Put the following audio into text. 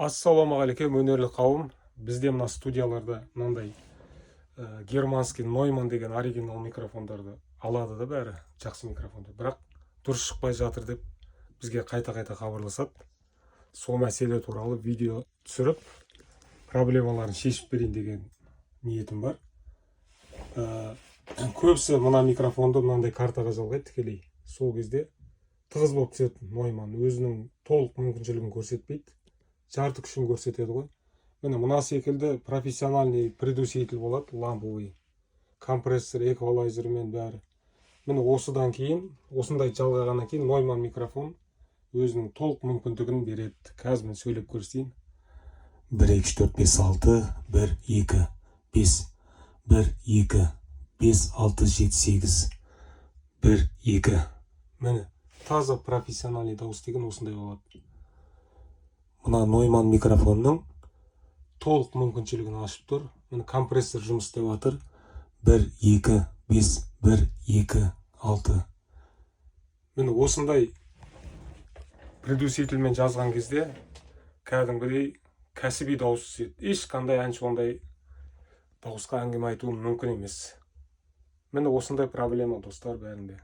Ассалаумағалейкум, өнерлі қауым. Бізде мына студияларда мынандай германский Нойман деген оригинал микрофондарды алады да бәрі, жақсы микрофондар. Бірақ дұрыс шықпай жатыр деп бізге қайта-қайта хабарласады. Сол мәселе туралы видео түсіріп, проблемаларын шешіп берейін деген ниетім бар. Көбісі мына микрофонды мынандай картаға жалғайды тікелей. Сол кезде тығыз болып түседі. Нойман өзінің толық мүмкіншілігін көрсетпейді. Жарты күшін көрсетеді ғой. Мына секілді профессиональный предусилитель болады, ламповый, компрессор, эквалайзер мен бәрі. Осыдан кейін, осындай жалғағаннан кейін Нойман микрофон өзінің толық мүмкіндігін береді. Қазір мен сөйлеп көрсетейін. 1 2 4 5 6 1 2 5 1 2 5 6 7 8 1 2. Міне таза профессиональный дауыс деген осындай болады. Мына Нойман микрофонның толық мүмкіншілігін ашып тұр. Міне компрессор жұмыс істеп жатыр. 1 2 5 1 2 6. Міне осындай предусилительмен жазған кезде кәдімгідей кәсіби дауыс естіледі. Ешқандай әнші ондай дауысқа әңгіме айтуы мүмкін емес. Міне осындай проблема достар бәрінде.